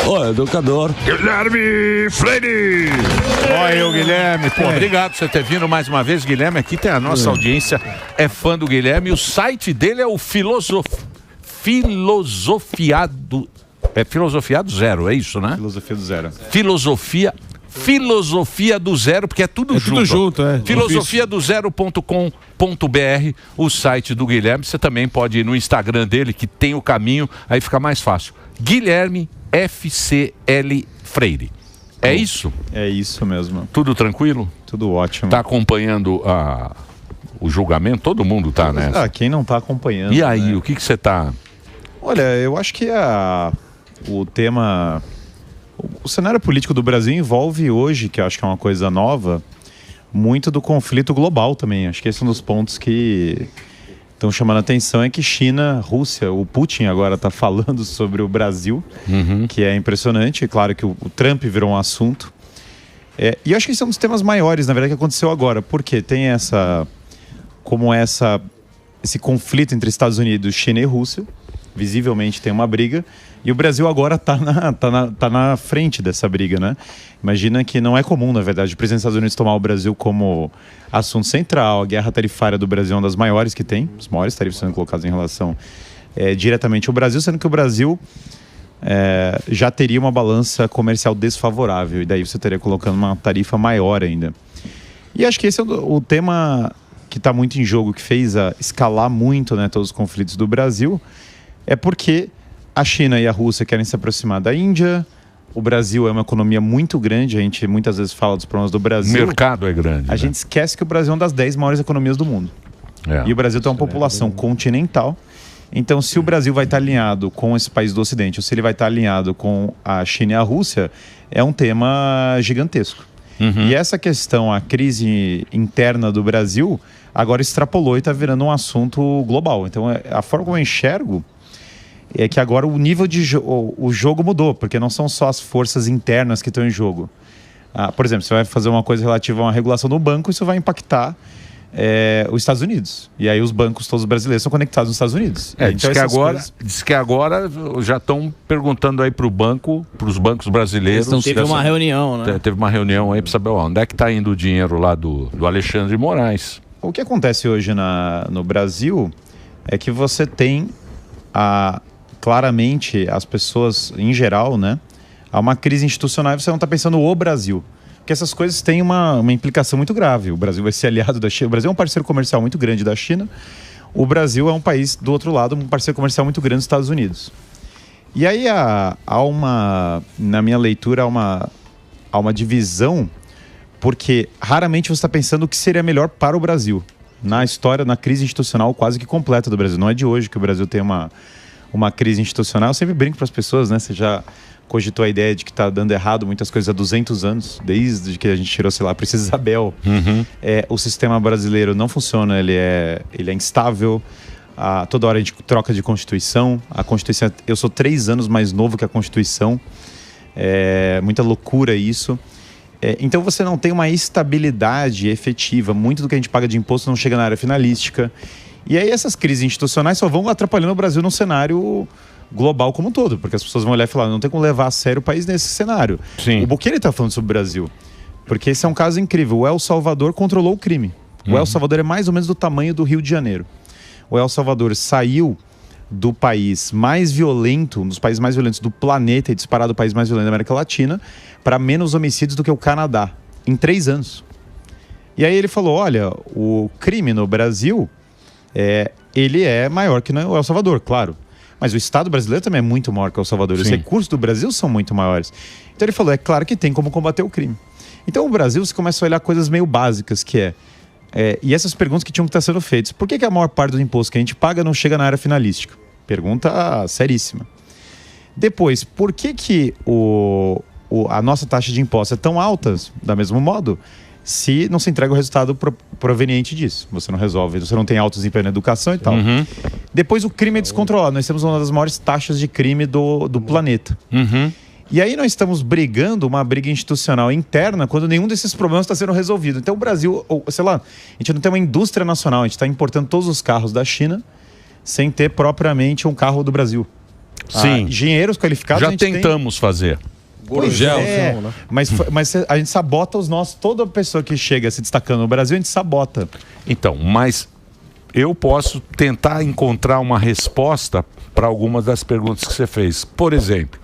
Ô, educador. Guilherme Freire. Olha eu, Guilherme. Pô, obrigado por você ter vindo mais uma vez, Guilherme. Aqui tem a nossa audiência, é fã do Guilherme. O site dele é o Filosofiado. É Filosofiado Zero, é isso, né? Filosofia do Zero. Filosofia do Zero, porque é tudo junto. Tudo junto, é. Filosofiadozero.com.br, o site do Guilherme. Você também pode ir no Instagram dele, que tem o caminho, aí fica mais fácil. Guilherme FCL Freire. É isso? É isso mesmo. Tudo tranquilo? Tudo ótimo. Tá acompanhando o julgamento? Todo mundo tá nessa. Ah, quem não tá acompanhando. E aí, né? o que você tá... Olha, eu acho que o tema... O cenário político do Brasil envolve hoje, que eu acho que é uma coisa nova, muito do conflito global também. Acho que esse é um dos pontos que estão chamando a atenção, é que China, Rússia, o Putin agora está falando sobre o Brasil, que é impressionante. É claro que o Trump virou um assunto. E eu acho que esse é um dos temas maiores, na verdade, que aconteceu agora. Porque tem esse conflito entre Estados Unidos, China e Rússia. Visivelmente tem uma briga. E o Brasil agora tá na frente dessa briga, né? Imagina que não é comum, na verdade, o presidente dos Estados Unidos tomar o Brasil como assunto central. A guerra tarifária do Brasil é uma das maiores que tem. Os maiores tarifas sendo colocados em relação diretamente ao Brasil, sendo que o Brasil já teria uma balança comercial desfavorável. E daí você teria colocando uma tarifa maior ainda. E acho que esse é o tema que está muito em jogo, que fez escalar muito, né, todos os conflitos do Brasil, é porque a China e a Rússia querem se aproximar da Índia. O Brasil é uma economia muito grande. A gente muitas vezes fala dos problemas do Brasil. O mercado é grande. A gente esquece que o Brasil é uma das 10 maiores economias do mundo. E o Brasil tem uma população continental. Então, se o Brasil vai estar alinhado com esse país do Ocidente, ou se ele vai estar alinhado com a China e a Rússia, é um tema gigantesco. E essa questão, a crise interna do Brasil, agora extrapolou e está virando um assunto global. Então, a forma como eu enxergo é que agora o nível de o jogo mudou, porque não são só as forças internas que estão em jogo. Por exemplo, você vai fazer uma coisa relativa a uma regulação no banco, isso vai impactar os Estados Unidos. E aí os bancos todos brasileiros são conectados nos Estados Unidos. Então, diz que agora já estão perguntando aí para os bancos brasileiros. Teve uma reunião, né? Teve uma reunião aí para saber onde é que está indo o dinheiro lá do Alexandre de Moraes. O que acontece hoje no Brasil é que você tem claramente as pessoas em geral, né? Há uma crise institucional e você não está pensando o Brasil. Porque essas coisas têm uma implicação muito grave. O Brasil vai ser aliado da China. O Brasil é um parceiro comercial muito grande da China. O Brasil é um país, do outro lado, um parceiro comercial muito grande dos Estados Unidos. E aí na minha leitura, há uma divisão, porque raramente você está pensando o que seria melhor para o Brasil. Na história, na crise institucional quase que completa do Brasil. Não é de hoje que o Brasil tem uma crise institucional. Eu sempre brinco para as pessoas, né? Você já cogitou a ideia de que está dando errado muitas coisas há 200 anos, desde que a gente tirou, sei lá, a Princesa Isabel. O sistema brasileiro não funciona, ele é instável. Toda hora a gente troca de Constituição. A Constituição, eu sou 3 anos mais novo que a Constituição. Muita loucura isso. Então você não tem uma estabilidade efetiva. Muito do que a gente paga de imposto não chega na área finalística. E aí essas crises institucionais só vão atrapalhando o Brasil num cenário global como um todo, porque as pessoas vão olhar e falar, não tem como levar a sério o país nesse cenário. Sim. O Bukele está falando sobre o Brasil, porque esse é um caso incrível. O El Salvador controlou o crime. O El Salvador é mais ou menos do tamanho do Rio de Janeiro. O El Salvador saiu do país mais violento, um dos países mais violentos do planeta e disparado o país mais violento da América Latina, para menos homicídios do que o Canadá, em 3 anos. E aí ele falou, olha, o crime no Brasil, ele é maior que no El Salvador, claro. Mas o Estado brasileiro também é muito maior que o El Salvador. Sim. Os recursos do Brasil são muito maiores. Então ele falou, é claro que tem como combater o crime. Então o Brasil, você começa a olhar coisas meio básicas, que e essas perguntas que tinham que estar sendo feitas. Por que a maior parte do imposto que a gente paga não chega na área finalística? Pergunta seríssima. Depois, por que a nossa taxa de impostos é tão alta, da mesmo modo, se não se entrega o resultado proveniente disso? Você não resolve, você não tem alto desempenho na educação e tal. Depois, o crime é descontrolado. Nós temos uma das maiores taxas de crime do planeta. E aí nós estamos brigando uma briga institucional interna quando nenhum desses problemas está sendo resolvido. Então o Brasil, sei lá, a gente não tem uma indústria nacional, a gente está importando todos os carros da China sem ter propriamente um carro do Brasil. Sim. Engenheiros qualificados. Já tentamos fazer. Gurgel, mas a gente sabota os nossos. Toda pessoa que chega se destacando no Brasil, a gente sabota. Então, mas eu posso tentar encontrar uma resposta para algumas das perguntas que você fez. Por exemplo,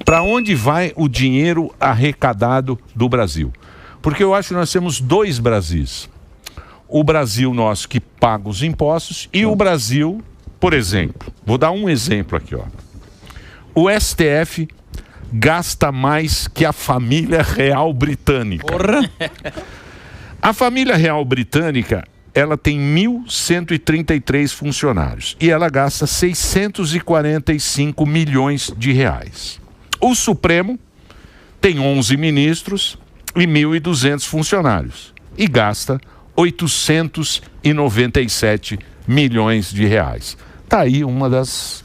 para onde vai o dinheiro arrecadado do Brasil? Porque eu acho que nós temos dois Brasis. O Brasil nosso que paga os impostos e o Brasil, por exemplo, vou dar um exemplo aqui, ó. O STF gasta mais que a família real britânica. Porra. A família real britânica, ela tem 1.133 funcionários e ela gasta 645 milhões de reais. O Supremo tem 11 ministros e 1.200 funcionários e gasta 897 milhões de reais. Tá aí uma das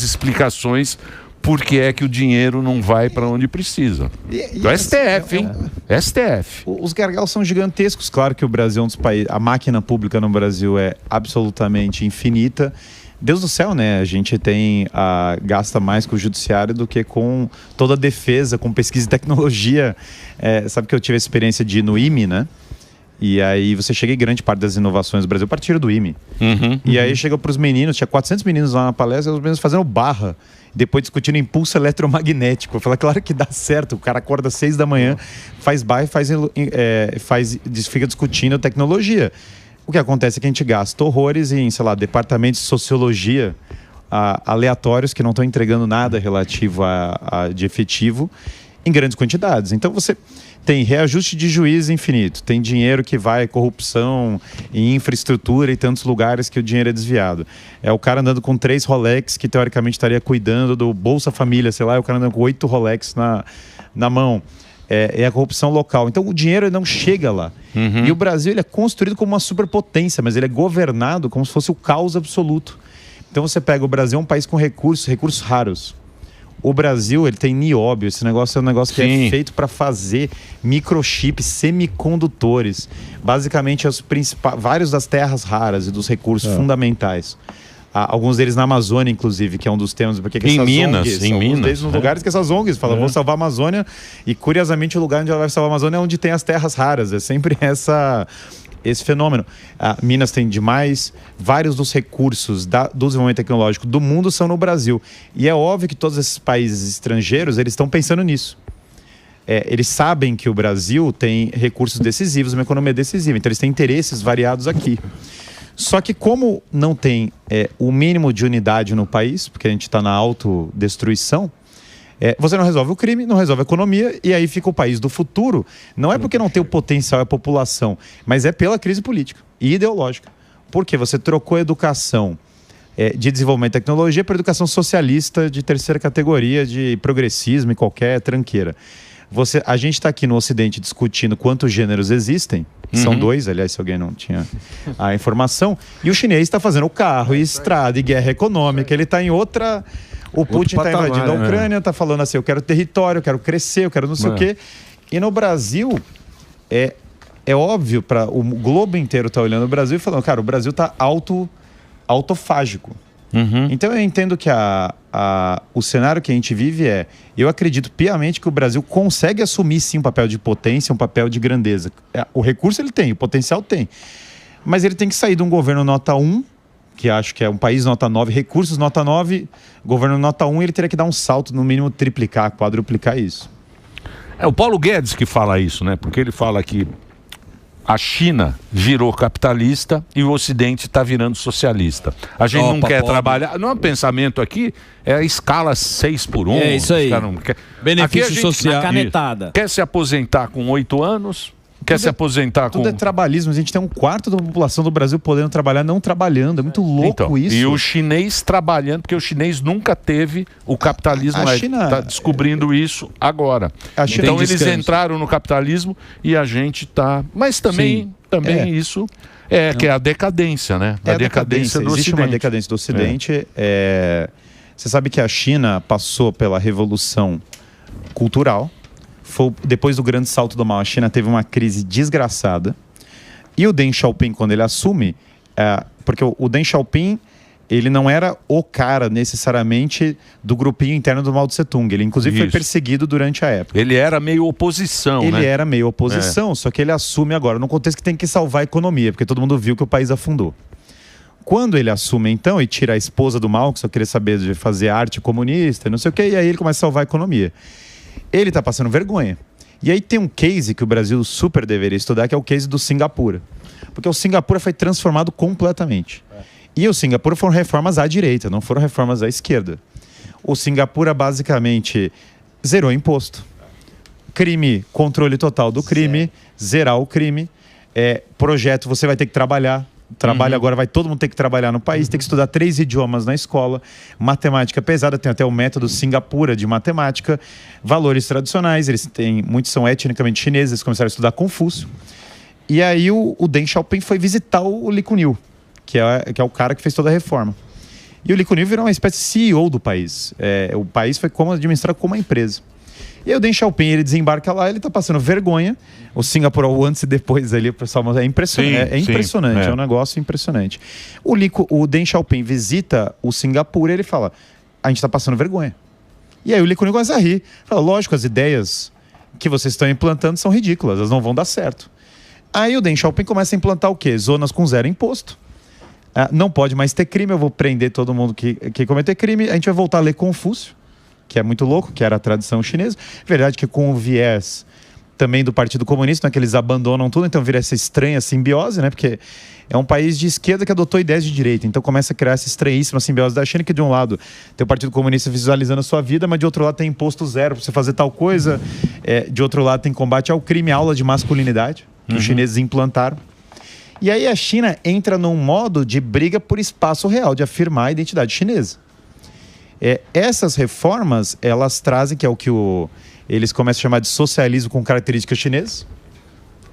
explicações por que é que o dinheiro não vai para onde precisa. Do STF, hein? STF. Os gargalos são gigantescos. Claro que o Brasil é um dos países... A máquina pública no Brasil é absolutamente infinita. Deus do céu, né? A gente gasta mais com o judiciário do que com toda a defesa, com pesquisa e tecnologia. Sabe que eu tive a experiência de ir no IME, né? E aí você chega em grande parte das inovações do Brasil partiram do IME. E aí chega para os meninos, tinha 400 meninos lá na palestra, os meninos fazendo barra, depois discutindo impulso eletromagnético. Eu falei, claro que dá certo, o cara acorda às 6 da manhã, faz barra e fica discutindo tecnologia. O que acontece é que a gente gasta horrores em, sei lá, departamentos de sociologia aleatórios que não estão entregando nada relativo de efetivo em grandes quantidades. Então você tem reajuste de juiz infinito, tem dinheiro que vai, corrupção em infraestrutura e tantos lugares que o dinheiro é desviado. É o cara andando com 3 Rolex que teoricamente estaria cuidando do Bolsa Família, sei lá, é o cara andando com 8 Rolex na mão. É a corrupção local. Então o dinheiro não chega lá. E o Brasil ele é construído como uma superpotência, mas ele é governado como se fosse o caos absoluto. Então você pega o Brasil, é um país com recursos raros. O Brasil, ele tem nióbio, esse negócio é um negócio que é feito para fazer microchips, semicondutores. Basicamente, vários das terras raras e dos recursos fundamentais. Alguns deles na Amazônia, inclusive, que é um dos temas. Porque em Minas, alguns deles nos lugares que essas ONGs falam, vamos salvar a Amazônia. E, curiosamente, o lugar onde ela vai salvar a Amazônia é onde tem as terras raras. É sempre esse fenômeno. Minas tem demais, vários dos recursos do desenvolvimento tecnológico do mundo são no Brasil. E é óbvio que todos esses países estrangeiros, eles estão pensando nisso. Eles sabem que o Brasil tem recursos decisivos, uma economia decisiva, então eles têm interesses variados aqui. Só que como não tem o mínimo de unidade no país, porque a gente está na autodestruição, você não resolve o crime, não resolve a economia, e aí fica o país do futuro. Não é porque não tem o potencial, a população, mas é pela crise política e ideológica. Porque você trocou a educação de desenvolvimento e tecnologia para educação socialista de terceira categoria, de progressismo e qualquer tranqueira. A gente está aqui no Ocidente discutindo quantos gêneros existem, são 2, aliás, se alguém não tinha a informação, e o chinês está fazendo carro e estrada e guerra econômica, ele está em outra... O Putin está invadindo a Ucrânia, está falando assim, eu quero território, eu quero crescer, eu quero não sei o quê. E no Brasil, é óbvio, o globo inteiro está olhando o Brasil e falando, cara, o Brasil está autofágico. Então eu entendo que o cenário que a gente vive eu acredito piamente que o Brasil consegue assumir sim um papel de potência, um papel de grandeza. O recurso ele tem, o potencial tem. Mas ele tem que sair de um governo nota 1, que acho que é um país nota 9, recursos nota 9, governo nota 1, ele teria que dar um salto, no mínimo triplicar, quadruplicar isso. É o Paulo Guedes que fala isso, né? Porque ele fala que a China virou capitalista e o Ocidente está virando socialista. A gente não quer trabalhar... Não é um pensamento aqui, é a escala 6x1. É isso aí. Benefício social. Canetada. Quer se aposentar com 8 anos... Quer se aposentar com... Tudo é trabalhismo. A gente tem 1/4 da população do Brasil podendo trabalhar, não trabalhando. É muito louco isso. E o chinês trabalhando, porque o chinês nunca teve o capitalismo. A China está descobrindo isso agora. Então eles entraram no capitalismo e a gente está... Mas também isso que é a decadência, né? A decadência do Ocidente. Existe uma decadência do Ocidente. Você sabe que a China passou pela revolução cultural. Depois do grande salto do Mao, a China teve uma crise desgraçada. E o Deng Xiaoping, quando ele assume... porque o Deng Xiaoping ele não era o cara necessariamente do grupinho interno do Mao Tse Tung. Ele, inclusive, foi perseguido durante a época. Ele era meio oposição, Ele era meio oposição, só que ele assume agora, num contexto que tem que salvar a economia, porque todo mundo viu que o país afundou. Quando ele assume, então, e tira a esposa do Mao, que só queria saber de fazer arte comunista, não sei o quê, e aí ele começa a salvar a economia. Ele tá passando vergonha. E aí tem um case que o Brasil super deveria estudar, que é o case do Singapura. Porque o Singapura foi transformado completamente. E o Singapura foram reformas à direita, não foram reformas à esquerda. O Singapura basicamente zerou imposto. Crime, controle total do crime, zerar o crime. Projeto, você vai ter que trabalhar. Trabalho agora, vai todo mundo ter que trabalhar no país, tem que estudar 3 idiomas na escola, matemática pesada, tem até o método Singapura de matemática, valores tradicionais, muitos são etnicamente chineses, eles começaram a estudar Confúcio. E aí o Deng Xiaoping foi visitar o Lee Kuan Yew, que é o cara que fez toda a reforma. E o Lee Kuan Yew virou uma espécie de CEO do país. O país foi administrado como uma empresa. E aí o Deng Xiaoping, ele desembarca lá, ele tá passando vergonha. O Singapura, o antes e depois ali, o pessoal, é impressionante. É impressionante, é um negócio impressionante. O Deng Xiaoping visita o Singapura e ele fala, a gente tá passando vergonha. E aí o Lee Kuan Yew começa a rir. Fala, lógico, as ideias que vocês estão implantando são ridículas, elas não vão dar certo. Aí o Deng Xiaoping começa a implantar o quê? Zonas com 0 imposto. Não pode mais ter crime, eu vou prender todo mundo que cometer crime. A gente vai voltar a ler Confúcio, que é muito louco, que era a tradição chinesa. Verdade que com o viés também do Partido Comunista, né, que eles abandonam tudo, então vira essa estranha simbiose, né? Porque é um país de esquerda que adotou ideias de direita, então começa a criar essa estranhíssima simbiose da China, que de um lado tem o Partido Comunista visualizando a sua vida, mas de outro lado tem imposto zero para você fazer tal coisa, de outro lado tem combate ao crime, aula de masculinidade, que os chineses implantaram. E aí a China entra num modo de briga por espaço real, de afirmar a identidade chinesa. Essas reformas, elas trazem, que é o que eles começam a chamar de socialismo com características chinesas,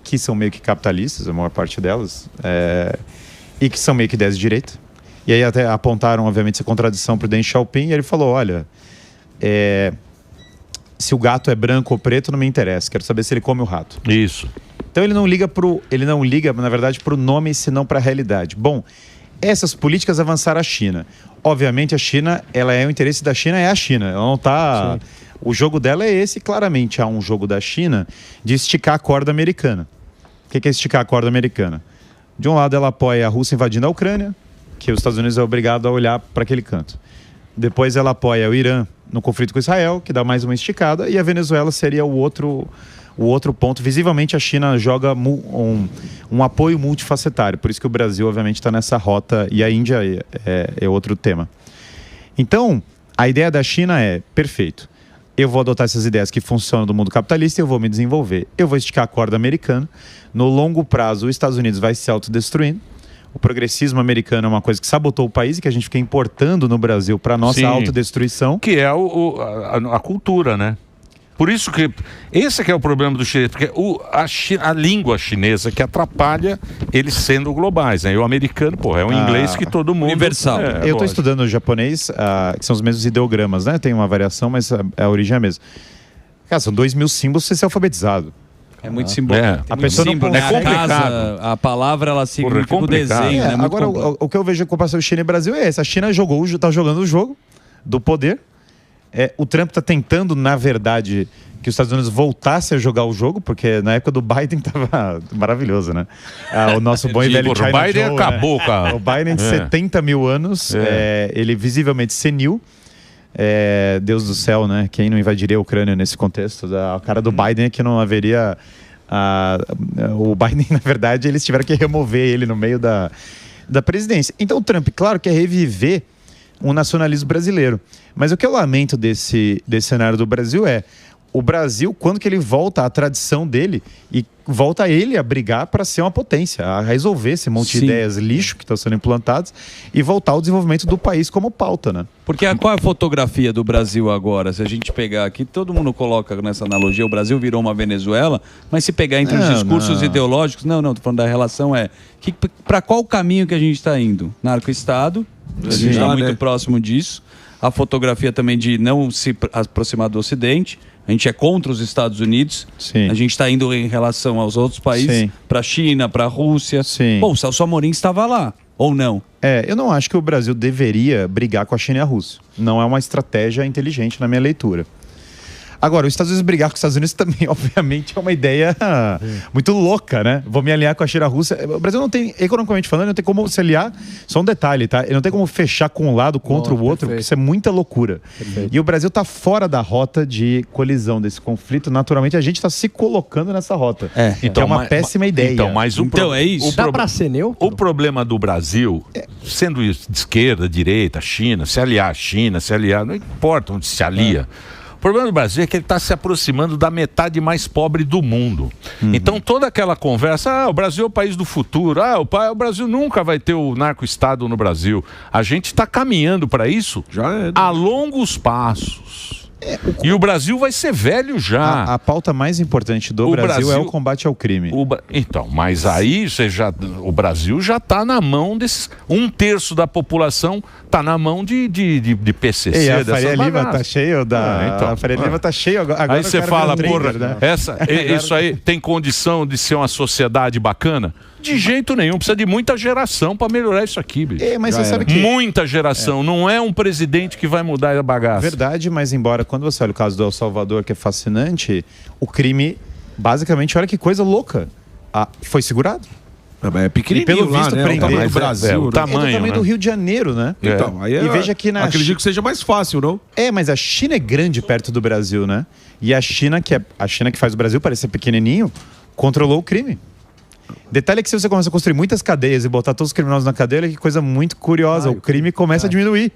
que são meio que capitalistas, a maior parte delas, e que são meio que ideias de direita. E aí até apontaram, obviamente, essa contradição para o Deng Xiaoping, e ele falou, olha, se o gato é branco ou preto, não me interessa, quero saber se ele come o rato. Isso. Então ele não liga, na verdade, para o nome, senão para a realidade. Bom, essas políticas avançaram a China. Obviamente a China, o interesse da China é a China. Ela não está... O jogo dela é esse, claramente há um jogo da China de esticar a corda americana. O que é esticar a corda americana? De um lado ela apoia a Rússia invadindo a Ucrânia, que os Estados Unidos é obrigado a olhar para aquele canto. Depois ela apoia o Irã no conflito com Israel, que dá mais uma esticada, e a Venezuela seria o outro ponto. Visivelmente a China joga um apoio multifacetário, por isso que o Brasil obviamente está nessa rota, e a Índia é outro tema. Então, a ideia da China é, perfeito, eu vou adotar essas ideias que funcionam do mundo capitalista e eu vou me desenvolver. Eu vou esticar a corda americana. No longo prazo, os Estados Unidos vai se autodestruindo. O progressismo americano é uma coisa que sabotou o país e que a gente fica importando no Brasil para nossa autodestruição. Que é a cultura, né? Por isso que esse que é o problema do chinês, porque a língua chinesa que atrapalha eles sendo globais, né? E o americano, é um inglês que todo mundo... Universal. Eu estou estudando o japonês, que são os mesmos ideogramas, né? Tem uma variação, mas a origem é a mesma. Cara, são 2.000 símbolos para você ser alfabetizado. É muito simbólico. A pessoa não é complicado. A palavra, ela significa o desenho. Agora, o que eu vejo com o comparação China e Brasil é esse. A China está jogando o jogo do poder. O Trump está tentando, na verdade, que os Estados Unidos voltassem a jogar o jogo, porque na época do Biden estava maravilhoso, né? O nosso bom e velho China O Biden Joe, acabou, né? cara. O Biden de 70 mil anos, ele visivelmente senil. Deus do céu, né? Quem não invadiria a Ucrânia nesse contexto? A cara do Biden é que não haveria... o Biden, na verdade, eles tiveram que remover ele no meio da presidência. Então o Trump, claro, quer reviver um nacionalismo brasileiro. Mas o que eu lamento desse cenário do Brasil é o Brasil, quando que ele volta à tradição dele e volta ele a brigar para ser uma potência, a resolver esse monte de ideias lixo que estão sendo implantadas e voltar ao desenvolvimento do país como pauta, né? Porque qual é a fotografia do Brasil agora? Se a gente pegar aqui, todo mundo coloca nessa analogia, o Brasil virou uma Venezuela, mas se pegar entre os discursos ideológicos, tô falando da relação para qual caminho que a gente está indo? Narco-estado, a gente está muito próximo disso. A fotografia também de não se aproximar do Ocidente. A gente é contra os Estados Unidos. Sim. A gente está indo em relação aos outros países, para a China, para a Rússia. Sim. O Celso Amorim estava lá. Ou não? Eu não acho que o Brasil deveria brigar com a China e a Rússia. Não é uma estratégia inteligente na minha leitura. Agora, os Estados Unidos brigar com os Estados Unidos também, obviamente, é uma ideia muito louca, né? Vou me aliar com a China e a Rússia. O Brasil não tem, economicamente falando, não tem como se aliar. Só um detalhe, tá? Ele não tem como fechar com um lado contra o outro, porque isso é muita loucura. E o Brasil está fora da rota de colisão desse conflito. Naturalmente, a gente está se colocando nessa rota. Então, é uma péssima ideia. Então, é isso. Dá pra ser neutro? O problema do Brasil, sendo de esquerda, direita, China, se aliar à China, se aliar, não importa onde se alia. O problema do Brasil é que ele está se aproximando da metade mais pobre do mundo. Então toda aquela conversa, o Brasil é o país do futuro, o Brasil nunca vai ter o narco-estado no Brasil. A gente está caminhando para isso a longos passos. E o Brasil vai ser velho já. A pauta mais importante do Brasil é o combate ao crime. Então, mas aí o Brasil já está na mão desses... 1/3 da população está na mão de PCC. E a Faria Lima tá cheio a Faria Lima tá cheio agora. Aí você fala, porra, né? Isso aí tem condição de ser uma sociedade bacana? De jeito nenhum, precisa de muita geração para melhorar isso aqui, bicho. Mas você sabe que... Muita geração, não é um presidente que vai mudar a bagaça. Verdade, mas embora quando você olha o caso do El Salvador, que é fascinante, o crime, basicamente, olha que coisa louca, foi segurado. É pequenininho, e pelo visto, lá, né? prender O tamanho do Brasil. O tamanho do Rio de Janeiro, né? Então, aí e veja que acredito que seja mais fácil, não? Mas a China é grande perto do Brasil, né? E a China que faz o Brasil parecer pequenininho, controlou o crime. Detalhe é que se você começa a construir muitas cadeias e botar todos os criminosos na cadeia, olha que coisa muito curiosa. O crime começa a diminuir.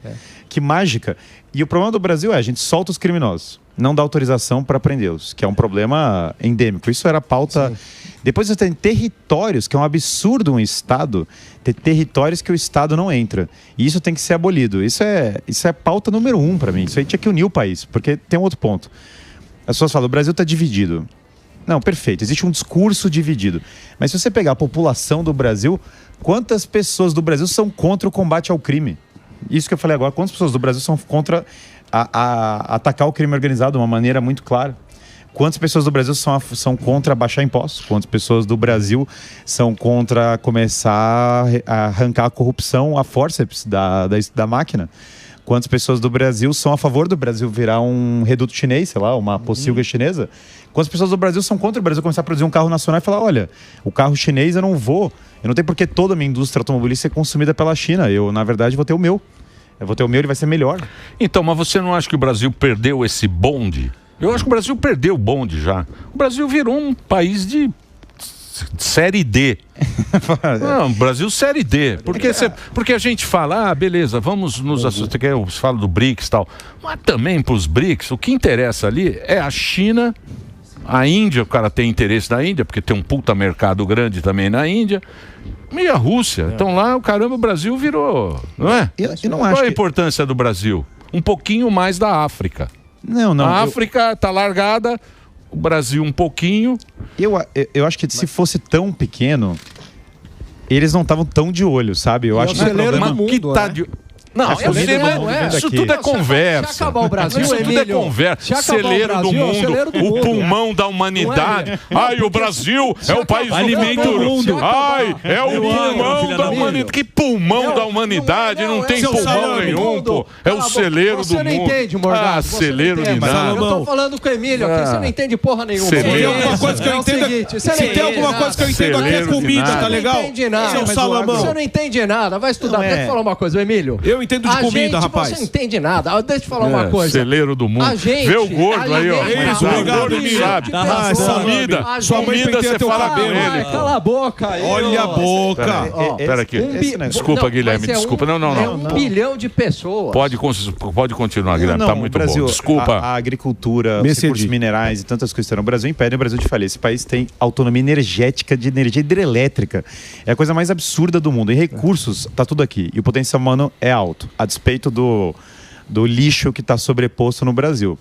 Que mágica. E o problema do Brasil a gente solta os criminosos, não dá autorização para prendê-los, que é um problema endêmico. Isso era pauta... Depois você tem territórios, que é um absurdo um Estado ter territórios que o Estado não entra. E isso tem que ser abolido. Isso é pauta número 1 para mim. Isso aí tinha que unir o país, porque tem um outro ponto. As pessoas falam, o Brasil está dividido. Não, perfeito, existe um discurso dividido. Mas se você pegar a população do Brasil, quantas pessoas do Brasil são contra o combate ao crime? Isso que eu falei agora, quantas pessoas do Brasil são contra atacar o crime organizado de uma maneira muito clara? Quantas pessoas do Brasil são contra baixar impostos? Quantas pessoas do Brasil são contra começar a arrancar a corrupção a fórceps da máquina? Quantas pessoas do Brasil são a favor do Brasil virar um reduto chinês, sei lá, uma pocilga chinesa? Quantas pessoas do Brasil são contra o Brasil começar a produzir um carro nacional e falar, olha, o carro chinês eu não tenho por que toda a minha indústria automobilística ser consumida pela China. Eu, na verdade, vou ter o meu. Eu vou ter o meu, ele vai ser melhor. Então, mas você não acha que o Brasil perdeu esse bonde? Eu acho que o Brasil perdeu o bonde já. O Brasil virou um país de série D. Não, Brasil série D. Porque a gente fala, beleza, vamos nos associar. Você fala do BRICS e tal. Mas também para os BRICS, o que interessa ali é a China, a Índia, o cara tem interesse na Índia, porque tem um puta mercado grande também na Índia, e a Rússia. Então lá, o Brasil virou, não é? Eu não Qual acho é a importância do Brasil? Um pouquinho mais da África. Não. A África está largada, o Brasil um pouquinho. Eu acho que se fosse tão pequeno, eles não estavam tão de olho, sabe? Eu acho que Não, isso tudo é conversa. Se acabar o Brasil, isso tudo é conversa. Celeiro do mundo, o pulmão da humanidade. Ai, o Brasil é o país do mundo. Ai, é o pulmão da humanidade. Que pulmão da humanidade? Não tem pulmão nenhum, pô. É o celeiro do mundo. Você não entende, Morgado. Celeiro de nada. Eu tô falando com o Emílio aqui, você não entende porra nenhuma. Se tem alguma coisa que eu entendo, se tem alguma coisa que eu entendo aqui é comida, tá legal? Você não entende nada. Você não entende nada. Vai estudar. Deixa eu falar uma coisa, Emílio. Eu entendo de comida, rapaz. Você não entende nada. Deixa eu falar uma coisa. Celeiro do mundo. Vê o gordo aí, ó. Isso, obrigado, Emílio. Comida. Sua mãe penteia teu cabelo. Cala a boca aí. Olha a boca. Pera aqui. Desculpa, Guilherme. Desculpa. Não. É 1 bilhão de pessoas. Pode continuar, Guilherme. Tá muito bom. Desculpa. A agricultura, os recursos minerais e tantas coisas que estão no Brasil impedem o Brasil de falir. Esse país tem autonomia energética de energia hidrelétrica. É a coisa mais absurda do mundo. Em recursos, tá tudo aqui. E o potencial humano é alto, a despeito do lixo que está sobreposto no Brasil.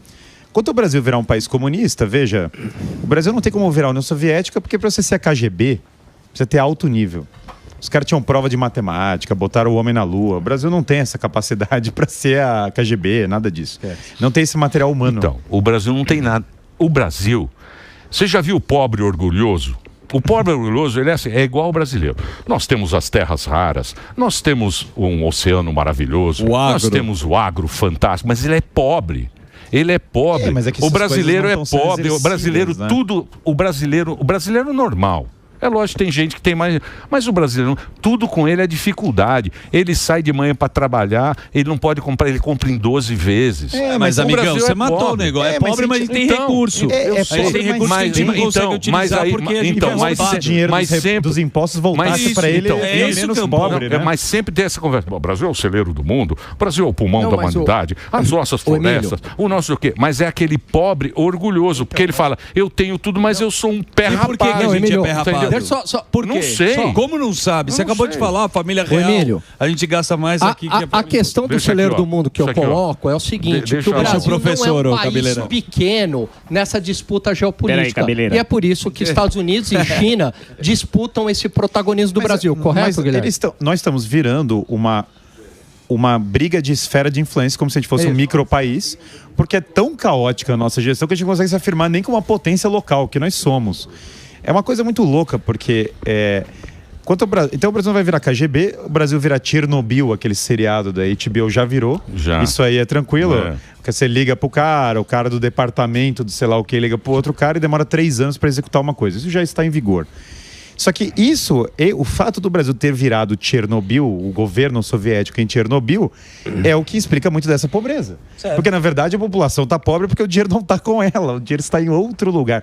Quando o Brasil virar um país comunista, veja, o Brasil não tem como virar a União Soviética, porque para você ser a KGB, precisa ter alto nível. Os caras tinham prova de matemática, botaram o homem na lua. O Brasil não tem essa capacidade para ser a KGB, nada disso. Não tem esse material humano. Então, o Brasil não tem nada. O Brasil... Você já viu o pobre orgulhoso? O pobre orgulhoso, ele é assim, é igual ao brasileiro. Nós temos as terras raras, nós temos um oceano maravilhoso, nós temos o agro fantástico, mas ele é pobre. Ele é pobre. Mas é que o brasileiro é pobre, o brasileiro né? o brasileiro normal. É lógico, tem gente que tem mais... Mas o brasileiro, tudo com ele é dificuldade. Ele sai de manhã para trabalhar, ele não pode comprar, ele compra em 12 vezes. Mas amigão, você matou o negócio. É pobre, mas tem recurso. É pobre, tem recurso que a gente não consegue utilizar porque a gente o dinheiro dos impostos voltasse para ele, é menos pobre, né? Mas sempre tem essa conversa. O Brasil é o celeiro do mundo, o Brasil é o pulmão da humanidade, as nossas florestas, o nosso o quê? Mas é aquele pobre orgulhoso, porque ele fala, eu tenho tudo, mas eu sou um pé rapaz. Por que a gente é pé rapaz? Por quê? Não sei. Como não sabe? Você acabou de falar, a família real. Emílio, a gente gasta mais aqui. A questão do celeiro do mundo que eu coloco é o seguinte, que o Brasil não é um país pequeno nessa disputa geopolítica. E é por isso que Estados Unidos e China disputam esse protagonismo do Brasil, correto, Guilherme? Nós estamos virando uma briga de esfera de influência, como se a gente fosse um micropaís, porque é tão caótica a nossa gestão que a gente não consegue se afirmar nem como uma potência local, que nós somos. É uma coisa muito louca, porque então o Brasil não vai virar KGB, o Brasil virar Chernobyl, aquele seriado da HBO já virou. Isso aí é tranquilo. Porque você liga pro cara, o cara do departamento do sei lá o que liga pro outro cara e demora 3 anos para executar uma coisa. Isso já está em vigor. Só que o fato do Brasil ter virado Chernobyl, o governo soviético em Chernobyl, é o que explica muito dessa pobreza. Certo. Porque, na verdade, a população está pobre porque o dinheiro não está com ela, o dinheiro está em outro lugar.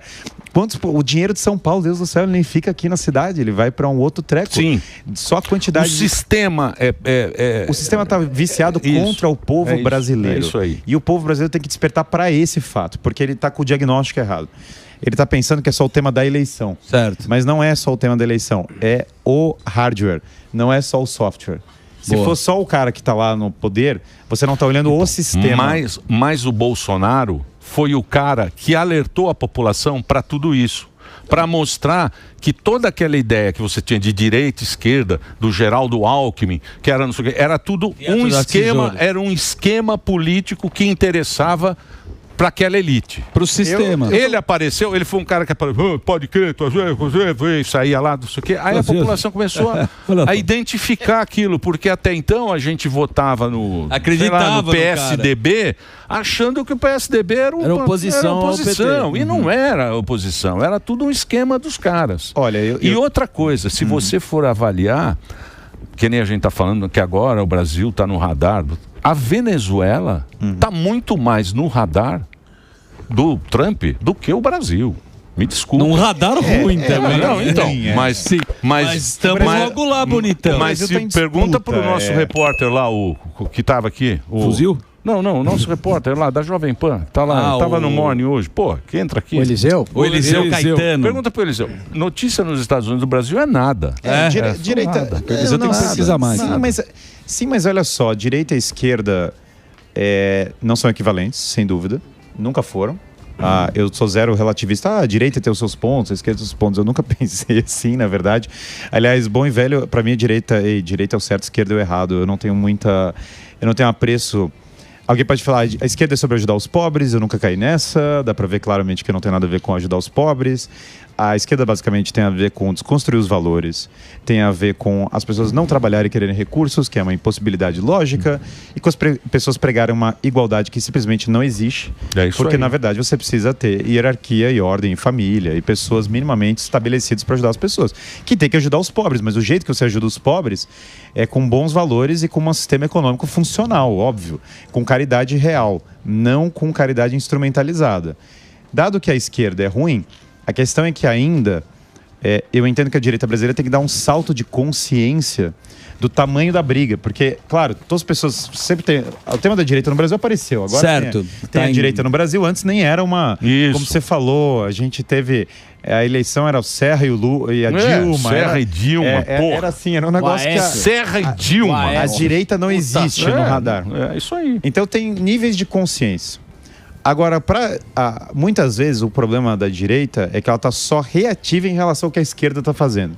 O dinheiro de São Paulo, Deus do céu, ele nem fica aqui na cidade, ele vai para um outro treco. Sim. Só a quantidade... O sistema O sistema está viciado contra o povo brasileiro. É isso aí. E o povo brasileiro tem que despertar para esse fato, porque ele está com o diagnóstico errado. Ele está pensando que é só o tema da eleição. Certo. Mas não é só o tema da eleição. É o hardware. Não é só o software. Se for só o cara que está lá no poder, você não está olhando o sistema. Mas o Bolsonaro foi o cara que alertou a população para tudo isso. Para mostrar que toda aquela ideia que você tinha de direita e esquerda, do Geraldo Alckmin, que era, não sei o quê, era tudo um esquema, era um esquema político que interessava para aquela elite. Para o sistema. Ele apareceu, ele foi um cara que apareceu, pode crer, saía lá, não sei o quê. Aí a população começou a identificar aquilo, porque até então a gente votava no PSDB, achando que o PSDB era oposição. E não era oposição, era tudo um esquema dos caras. Olha, E outra coisa, se você for avaliar, que nem a gente está falando que agora o Brasil está no radar, a Venezuela está muito mais no radar do Trump do que o Brasil. Me desculpa. Num radar ruim também. Não, então, mas estamos logo lá, bonitão. Mas se pergunta para o nosso repórter lá, o que estava aqui. Fuzil? Não, o nosso repórter lá da Jovem Pan, tá lá, tava no Morning hoje. Pô, que entra aqui. O Eliseu? O Eliseu Caetano. Pergunta pro Eliseu. Notícia nos Estados Unidos do Brasil é nada. Direita. Nada. O Eliseu tem que pesquisar mais. Sim, mas olha só, direita e esquerda não são equivalentes, sem dúvida. Nunca foram. Eu sou zero relativista. A direita tem os seus pontos, a esquerda tem os seus pontos. Eu nunca pensei assim, na verdade. Aliás, bom e velho, para mim, direita é o certo, esquerda é o errado. Eu não tenho apreço. Alguém pode falar, a esquerda é sobre ajudar os pobres, eu nunca caí nessa, dá pra ver claramente que não tem nada a ver com ajudar os pobres. A esquerda basicamente tem a ver com desconstruir os valores, tem a ver com as pessoas não trabalharem e quererem recursos, que é uma impossibilidade lógica, e com as pessoas pregarem uma igualdade que simplesmente não existe, porque na verdade você precisa ter hierarquia e ordem em família, e pessoas minimamente estabelecidas para ajudar as pessoas, que tem que ajudar os pobres, mas o jeito que você ajuda os pobres é com bons valores e com um sistema econômico funcional, óbvio, com caridade real, não com caridade instrumentalizada. Dado que a esquerda é ruim, a questão é que ainda, eu entendo que a direita brasileira tem que dar um salto de consciência do tamanho da briga, porque, claro, todas as pessoas sempre têm... O tema da direita no Brasil apareceu, agora certo. Tem a direita no Brasil, antes nem era uma... Isso. Como você falou, a gente teve... A eleição era o Serra e o Lula e a Dilma. Serra e Dilma, porra. Era assim, era um negócio que... Serra e Dilma. A direita não existe no radar. É isso aí. Então tem níveis de consciência. Agora, muitas vezes o problema da direita é que ela está só reativa em relação ao que a esquerda está fazendo.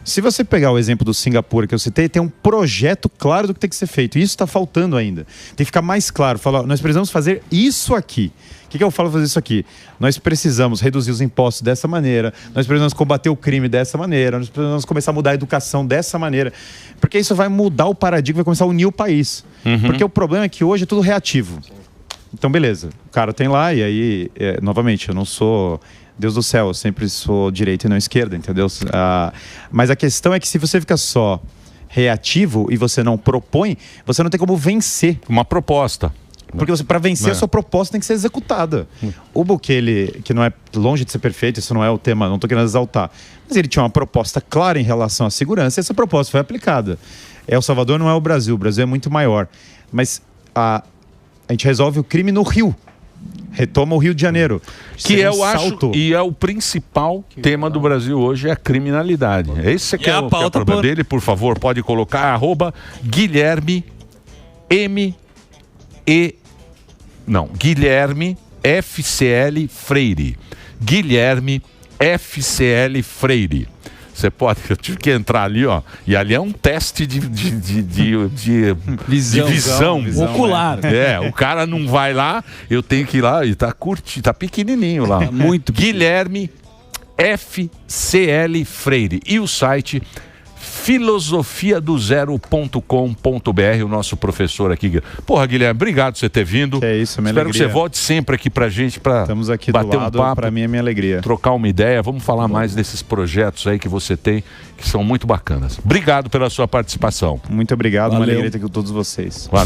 Se você pegar o exemplo do Singapura que eu citei, tem um projeto claro do que tem que ser feito. E isso está faltando ainda. Tem que ficar mais claro. Falar, nós precisamos fazer isso aqui. O que eu falo fazer isso aqui? Nós precisamos reduzir os impostos dessa maneira, nós precisamos combater o crime dessa maneira, nós precisamos começar a mudar a educação dessa maneira. Porque isso vai mudar o paradigma, vai começar a unir o país. Porque o problema é que hoje é tudo reativo. Então, beleza. O cara tem lá e aí, novamente, eu não sou... Deus do céu, eu sempre sou direita e não esquerda, entendeu? Mas a questão é que se você fica só reativo e você não propõe, você não tem como vencer. Uma proposta. Porque para vencer a sua proposta tem que ser executada. O Bukele, que não é longe de ser perfeito, isso não é o tema, não estou querendo exaltar, mas ele tinha uma proposta clara em relação à segurança e essa proposta foi aplicada. El Salvador não é o Brasil é muito maior. Mas a gente resolve o crime no Rio. Retoma o Rio de Janeiro. Que eu acho, e é o principal tema do Brasil hoje, é a criminalidade. Esse que é o problema dele, por favor, pode colocar @Guilherme Guilherme FCL Freire. Guilherme FCL Freire. Você pode, eu tive que entrar ali, ó, e ali é um teste de visão ocular. O cara não vai lá, eu tenho que ir lá e tá pequenininho lá. Muito Guilherme FCL Freire. E o site filosofiadozero.com.br, o nosso professor aqui. Porra, Guilherme, obrigado por você ter vindo. É isso, minha Espero alegria. que você volte sempre aqui pra gente, pra Estamos aqui bater do lado, um papo. Pra mim é minha alegria. Trocar uma ideia, vamos falar mais desses projetos aí que você tem, que são muito bacanas. Obrigado pela sua participação. Muito obrigado, uma alegria ter aqui com todos vocês. Valeu.